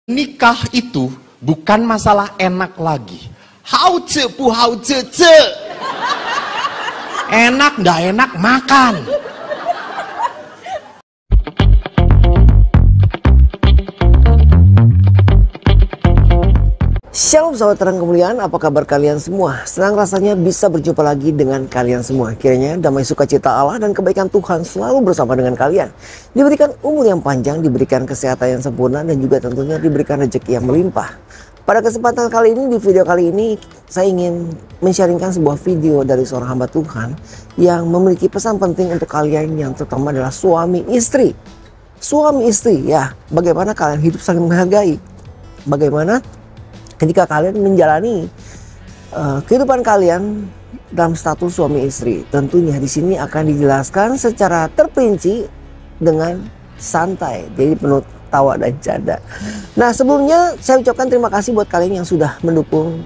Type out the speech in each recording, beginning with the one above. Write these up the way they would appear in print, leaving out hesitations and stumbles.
Nikah itu bukan masalah enak lagi. Enak nggak enak makan. Shalom sahabat terang kemuliaan, apa kabar kalian semua? Senang rasanya bisa berjumpa lagi dengan kalian semua. Kiranya damai sukacita Allah dan kebaikan Tuhan selalu bersama dengan kalian. Diberikan umur yang panjang, diberikan kesehatan yang sempurna, dan juga tentunya diberikan rezeki yang melimpah. Pada kesempatan kali ini, di video kali ini, saya ingin men-sharingkan sebuah video dari seorang hamba Tuhan yang memiliki pesan penting untuk kalian, yang terutama adalah suami istri. Suami istri, ya, bagaimana kalian hidup saling menghargai. Bagaimana ketika kalian menjalani kehidupan kalian dalam status suami istri. Tentunya di sini akan dijelaskan secara terperinci dengan santai, jadi penuh tawa dan canda. Nah, sebelumnya saya ucapkan terima kasih buat kalian yang sudah mendukung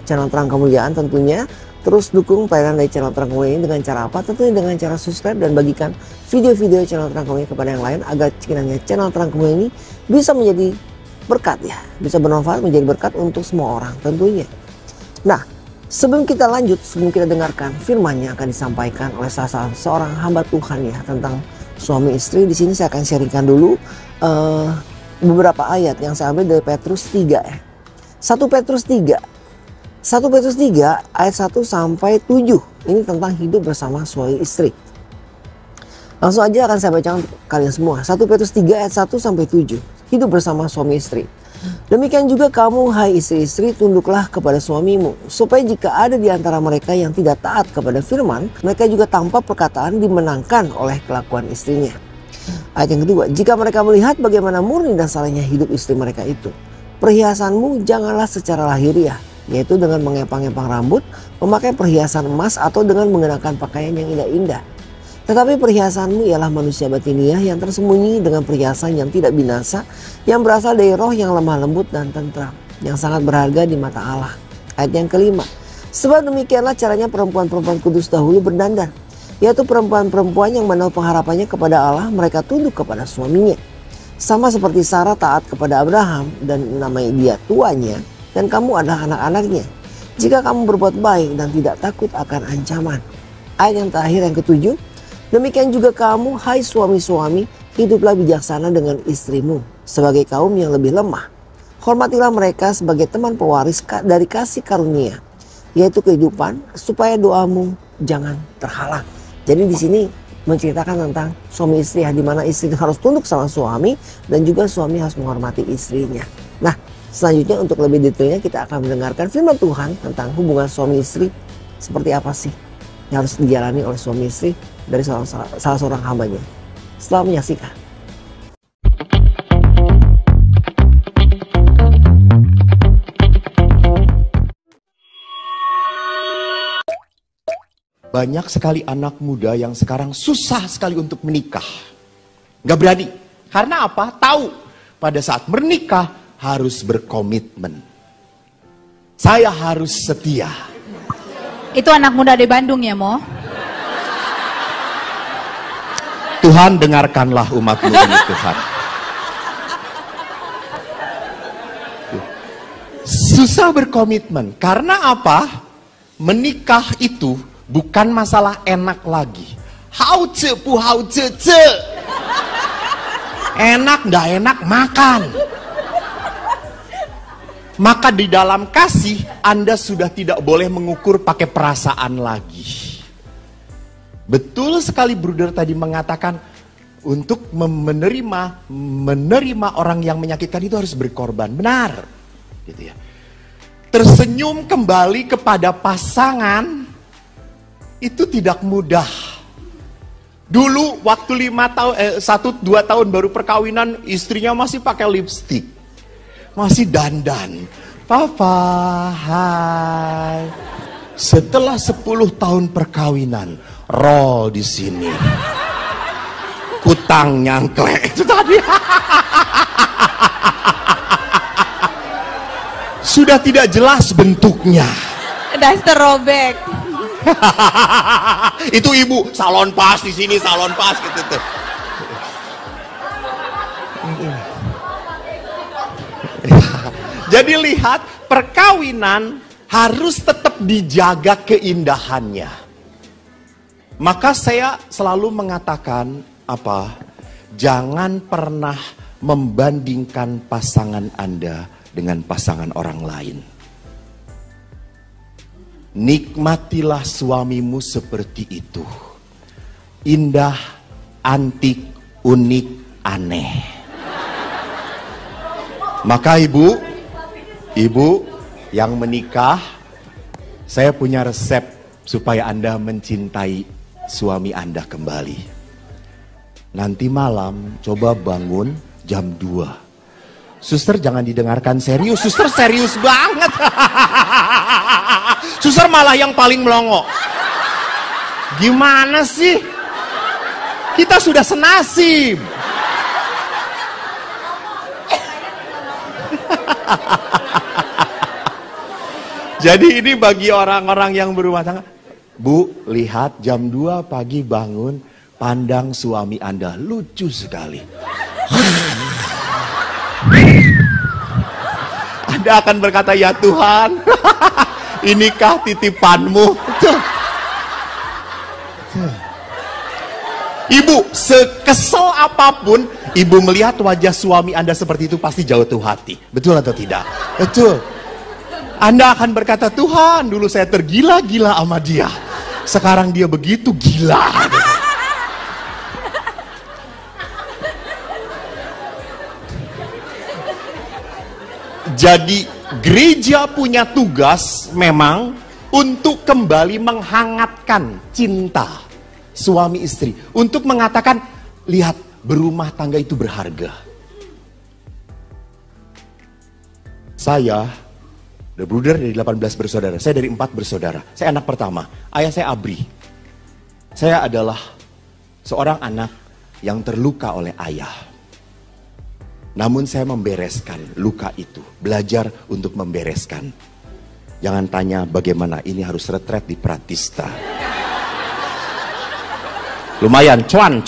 channel Terang Kemuliaan. Tentunya terus dukung pelayanan dari channel Terang Kemuliaan ini dengan cara apa? Tentunya dengan cara subscribe dan bagikan video-video channel Terang Kemuliaan kepada yang lain, agar kiranya channel Terang Kemuliaan ini bisa menjadi berkat, ya, bisa bermanfaat, menjadi berkat untuk semua orang tentunya. Nah, sebelum kita lanjut, sebelum kita dengarkan firman-Nya akan disampaikan oleh salah seorang hamba Tuhan, ya, tentang suami istri. Di sini saya akan sharingkan dulu beberapa ayat yang saya ambil dari Petrus 3, ya. 1 Petrus 3 ayat 1 sampai 7. Ini tentang hidup bersama suami istri. Langsung aja akan saya bacakan kalian semua. 1 Petrus 3 ayat 1 sampai 7. Hidup bersama suami istri. Demikian juga kamu, hai istri-istri, tunduklah kepada suamimu, supaya jika ada di antara mereka yang tidak taat kepada firman, mereka juga tanpa perkataan dimenangkan oleh kelakuan istrinya. Ayat yang kedua, jika mereka melihat bagaimana murni dan salehnya hidup istri mereka itu, perhiasanmu janganlah secara lahiriah, yaitu dengan mengepang-epang rambut, memakai perhiasan emas, atau dengan mengenakan pakaian yang indah-indah. Tetapi perhiasanmu ialah manusia batiniah yang tersembunyi dengan perhiasan yang tidak binasa, yang berasal dari roh yang lemah lembut dan tentram, yang sangat berharga di mata Allah. Ayat yang kelima, sebab demikianlah caranya perempuan-perempuan kudus dahulu berdandan, yaitu perempuan-perempuan yang menaruh pengharapannya kepada Allah, mereka tunduk kepada suaminya. Sama seperti Sarah taat kepada Abraham dan namai dia tuanya, dan kamu adalah anak-anaknya, jika kamu berbuat baik dan tidak takut akan ancaman. Ayat yang terakhir, yang ketujuh, demikian juga kamu, hai suami-suami, hiduplah bijaksana dengan istrimu sebagai kaum yang lebih lemah. Hormatilah mereka sebagai teman pewaris dari kasih karunia, yaitu kehidupan, supaya doamu jangan terhalang. Jadi di sini menceritakan tentang suami istri, ya, di mana istri harus tunduk sama suami dan juga suami harus menghormati istrinya. Nah, selanjutnya untuk lebih detailnya kita akan mendengarkan firman Tuhan tentang hubungan suami istri seperti apa sih yang harus dijalani oleh suami istri dari salah seorang hambanya. Selamat menyaksikan. Banyak sekali anak muda yang sekarang susah sekali untuk menikah. Gak berani. Karena apa? Tahu pada saat menikah harus berkomitmen. Saya harus setia. Itu anak muda di Bandung, ya, Mo? Tuhan, dengarkanlah umat-Mu ini, Tuhan. Susah berkomitmen. Karena apa? Menikah itu bukan masalah enak lagi. Enak nggak enak makan. Maka di dalam kasih, Anda sudah tidak boleh mengukur pakai perasaan lagi. Betul sekali Bruder tadi mengatakan, untuk menerima orang yang menyakitkan itu harus berkorban. Benar. Gitu ya. Tersenyum kembali kepada pasangan itu tidak mudah. Dulu waktu 1-2 tahun baru perkawinan, istrinya masih pakai lipstik, masih dandan. Papa, hai. Setelah 10 tahun perkawinan, roll di sini, kutang nyangklek itu tadi. Sudah tidak jelas bentuknya. Daster robek. Itu ibu salon pas di sini, salon pas gitu tuh. Jadi lihat, perkawinan harus tetap dijaga keindahannya. Maka saya selalu mengatakan apa? Jangan pernah membandingkan pasangan Anda dengan pasangan orang lain. Nikmatilah suamimu seperti itu. Indah, antik, unik, aneh. Maka ibu yang menikah, saya punya resep supaya Anda mencintai suami Anda kembali. Nanti malam coba bangun jam 2. Suster jangan didengarkan serius, suster serius banget. Suster malah yang paling melongo. Gimana sih? Kita sudah senasib. Jadi ini bagi orang-orang yang berumah tangga. Bu, lihat jam 2 pagi bangun, pandang suami Anda, lucu sekali. Anda akan berkata, ya Tuhan, inikah titipanmu? Ibu, sekesel apapun, ibu melihat wajah suami Anda seperti itu pasti jatuh hati. Betul atau tidak? Betul. Anda akan berkata, Tuhan, dulu saya tergila-gila sama dia. Sekarang dia begitu gila. Jadi gereja punya tugas memang untuk kembali menghangatkan cinta suami istri. Untuk mengatakan, lihat, berumah tangga itu berharga. Saya Bruder dari 18 bersaudara, saya dari 4 bersaudara. Saya anak pertama, ayah saya Abri. Saya adalah seorang anak yang terluka oleh ayah. Namun saya membereskan luka itu, belajar untuk membereskan. Jangan tanya bagaimana, ini harus retret di Pratista. Lumayan, cuan.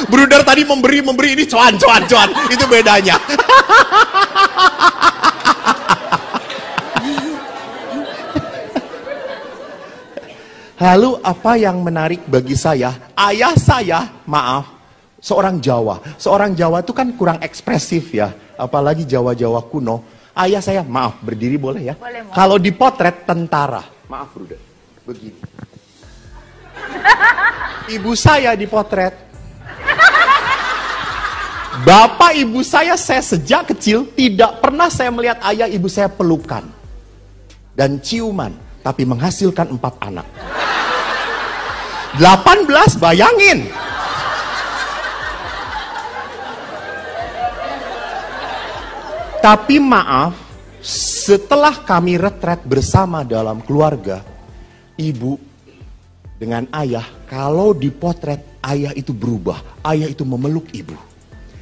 Bruder tadi memberi ini cuan. Itu bedanya. Lalu apa yang menarik bagi saya? Ayah saya, maaf, seorang Jawa. Seorang Jawa itu kan kurang ekspresif ya. Apalagi Jawa-Jawa kuno. Ayah saya, maaf, berdiri boleh ya? Boleh, kalau dipotret tentara. Maaf Bruder, begini. Ibu saya dipotret. Bapak ibu saya sejak kecil tidak pernah saya melihat ayah ibu saya pelukan dan ciuman, tapi menghasilkan 4 anak. 18, bayangin. Tapi maaf, setelah kami retret bersama dalam keluarga, ibu dengan ayah, kalau dipotret ayah itu berubah, ayah itu memeluk ibu.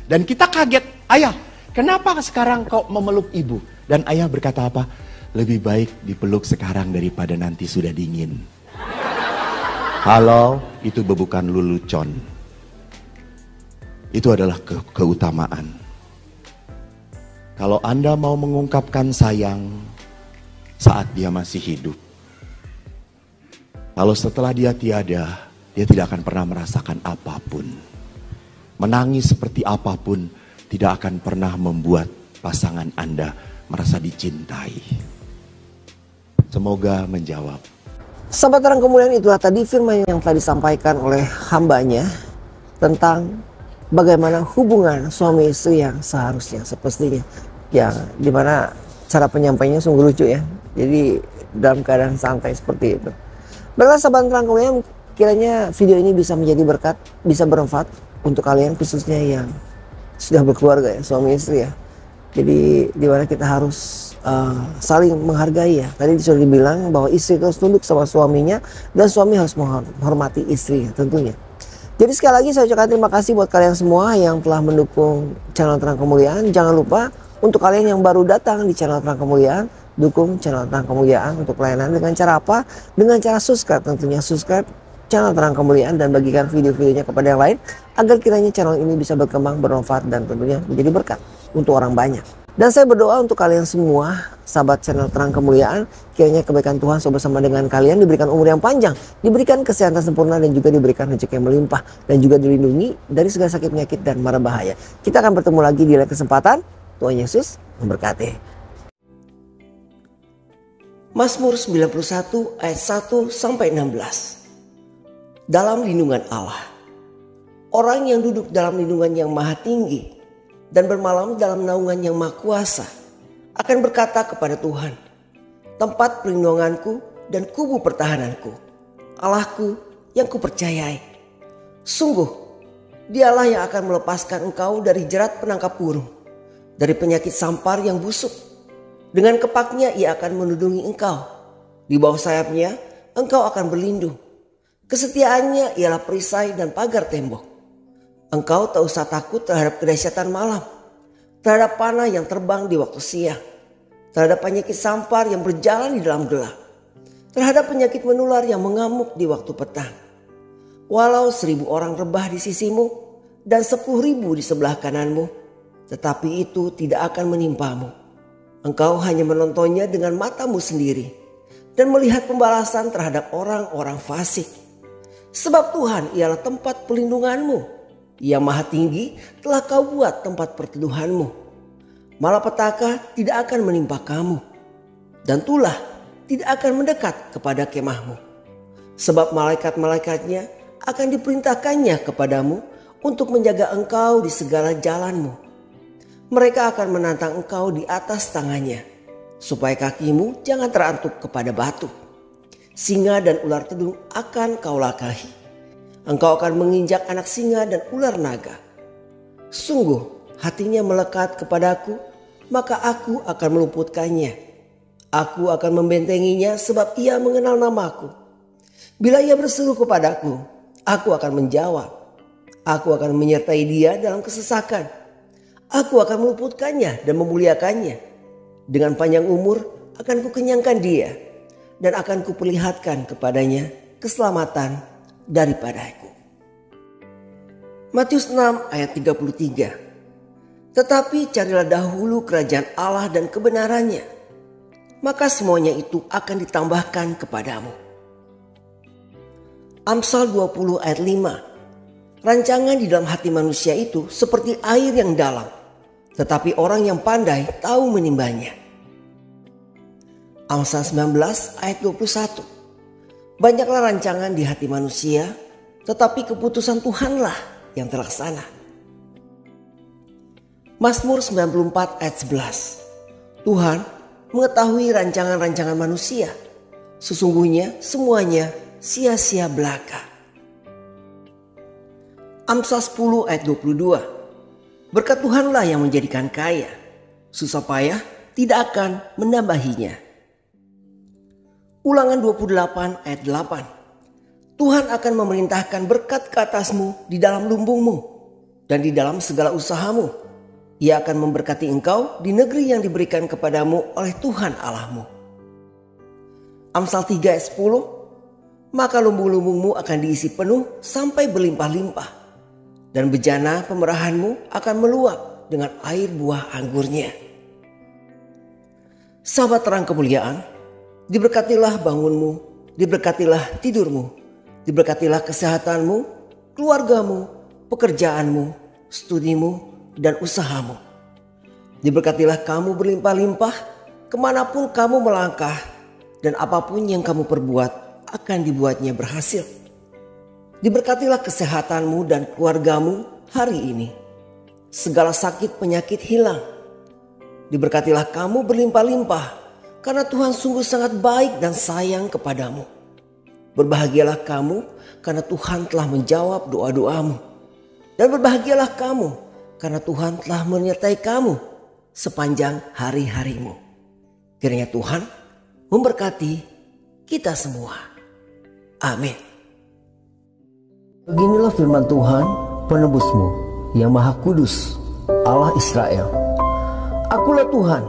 Dan kita kaget, ayah, kenapa sekarang kau memeluk ibu? Dan ayah berkata apa? Lebih baik dipeluk sekarang daripada nanti sudah dingin. Halo, itu bukan lelucon. Itu adalah keutamaan. Kalau Anda mau mengungkapkan sayang saat dia masih hidup, kalau setelah dia tiada, dia tidak akan pernah merasakan apapun. Menangis seperti apapun tidak akan pernah membuat pasangan Anda merasa dicintai. Semoga menjawab. Sahabat terang kemuliaan, itulah tadi firman yang telah disampaikan oleh hambanya tentang bagaimana hubungan suami istri yang seharusnya, sepertinya. Yang dimana cara penyampainya sungguh lucu ya. Jadi dalam keadaan santai seperti itu. Baiklah sahabat terang kemuliaan, kiranya video ini bisa menjadi berkat, bisa bermanfaat untuk kalian khususnya yang sudah berkeluarga ya, suami istri ya. Jadi dimana kita harus saling menghargai ya. Tadi sudah dibilang bahwa istri harus tunduk sama suaminya dan suami harus menghormati istrinya tentunya. Jadi sekali lagi saya ucapkan terima kasih buat kalian semua yang telah mendukung channel Terang Kemuliaan. Jangan lupa untuk kalian yang baru datang di channel Terang Kemuliaan, dukung channel Terang Kemuliaan untuk pelayanan dengan cara apa? Dengan cara subscribe tentunya. Subscribe channel Terang Kemuliaan dan bagikan video-videonya kepada yang lain agar kiranya channel ini bisa berkembang, bermanfaat dan tentunya menjadi berkat untuk orang banyak. Dan saya berdoa untuk kalian semua, sahabat channel Terang Kemuliaan, kiranya kebaikan Tuhan bersama dengan kalian, diberikan umur yang panjang, diberikan kesehatan sempurna dan juga diberikan rezeki yang melimpah dan juga dilindungi dari segala sakit penyakit dan mara bahaya. Kita akan bertemu lagi di lain kesempatan. Tuhan Yesus memberkati. Mazmur 91 ayat 1 sampai 16. Dalam lindungan Allah. Orang yang duduk dalam lindungan yang maha tinggi dan bermalam dalam naungan yang maha kuasa akan berkata kepada Tuhan, tempat perlindunganku dan kubu pertahananku, Allahku yang kupercayai. Sungguh, dialah yang akan melepaskan engkau dari jerat penangkap burung, dari penyakit sampar yang busuk. Dengan kepaknya ia akan menudungi engkau. Di bawah sayapnya engkau akan berlindung. Kesetiaannya ialah perisai dan pagar tembok. Engkau tak usah takut terhadap kedahsyatan malam, terhadap panah yang terbang di waktu siang, terhadap penyakit sampar yang berjalan di dalam gelap, terhadap penyakit menular yang mengamuk di waktu petang. Walau 1000 orang rebah di sisimu dan 10.000 di sebelah kananmu, tetapi itu tidak akan menimpamu. Engkau hanya menontonnya dengan matamu sendiri dan melihat pembalasan terhadap orang-orang fasik. Sebab Tuhan ialah tempat pelindunganmu. Yang maha tinggi telah kau buat tempat perteduhanmu. Malapetaka tidak akan menimpa kamu, dan tulah tidak akan mendekat kepada kemahmu. Sebab malaikat-malaikatnya akan diperintahkannya kepadamu untuk menjaga engkau di segala jalanmu. Mereka akan menantang engkau di atas tangannya, supaya kakimu jangan terantuk kepada batu. Singa dan ular tedung akan kau lakahi. Engkau akan menginjak anak singa dan ular naga. Sungguh hatinya melekat kepadaku, maka aku akan meluputkannya. Aku akan membentenginya sebab ia mengenal namaku. Bila ia berseru kepadaku, aku akan menjawab. Aku akan menyertai dia dalam kesesakan. Aku akan meluputkannya dan memuliakannya. Dengan panjang umur akan kukenyangkan dia dan akan kuperlihatkan kepadanya keselamatan daripadaku. Matius 6 ayat 33. Tetapi carilah dahulu kerajaan Allah dan kebenarannya, maka semuanya itu akan ditambahkan kepadamu. Amsal 20 ayat 5. Rancangan di dalam hati manusia itu seperti air yang dalam, tetapi orang yang pandai tahu menimbanya. Amsal 19 ayat 21. Banyaklah rancangan di hati manusia, tetapi keputusan Tuhanlah yang terlaksana. Mazmur 94 ayat 11. Tuhan mengetahui rancangan-rancangan manusia, sesungguhnya semuanya sia-sia belaka. Amsal 10 ayat 22. Berkat Tuhanlah yang menjadikan kaya, susah payah tidak akan menambahinya. Ulangan 28 ayat 8. Tuhan akan memerintahkan berkat ke atasmu di dalam lumbungmu dan di dalam segala usahamu. Ia akan memberkati engkau di negeri yang diberikan kepadamu oleh Tuhan Allahmu. Amsal 3 ayat 10. Maka lumbung-lumbungmu akan diisi penuh sampai berlimpah-limpah, dan bejana pemerahanmu akan meluap dengan air buah anggurnya. Sahabat Terang Kemuliaan, diberkatilah bangunmu, diberkatilah tidurmu, diberkatilah kesehatanmu, keluargamu, pekerjaanmu, studimu, dan usahamu. Diberkatilah kamu berlimpah-limpah kemanapun kamu melangkah, dan apapun yang kamu perbuat akan dibuatnya berhasil. Diberkatilah kesehatanmu dan keluargamu hari ini. Segala sakit penyakit hilang. Diberkatilah kamu berlimpah-limpah, karena Tuhan sungguh sangat baik dan sayang kepadamu. Berbahagialah kamu karena Tuhan telah menjawab doa-doamu. Dan berbahagialah kamu karena Tuhan telah menyertai kamu sepanjang hari-harimu. Kiranya Tuhan memberkati kita semua. Amin. Beginilah firman Tuhan, penebusmu yang maha kudus, Allah Israel. Akulah Tuhan,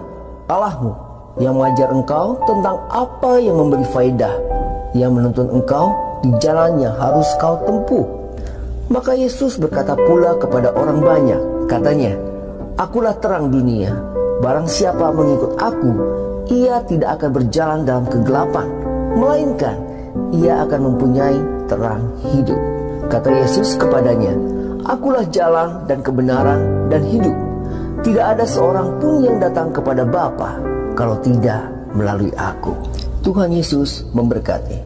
Allahmu, yang mengajar engkau tentang apa yang memberi faedah, yang menuntun engkau di jalan yang harus kau tempuh. Maka Yesus berkata pula kepada orang banyak, katanya, Akulah terang dunia. Barang siapa mengikut aku, ia tidak akan berjalan dalam kegelapan, melainkan ia akan mempunyai terang hidup. Kata Yesus kepadanya, Akulah jalan dan kebenaran dan hidup. Tidak ada seorang pun yang datang kepada Bapa kalau tidak melalui aku. Tuhan Yesus memberkati.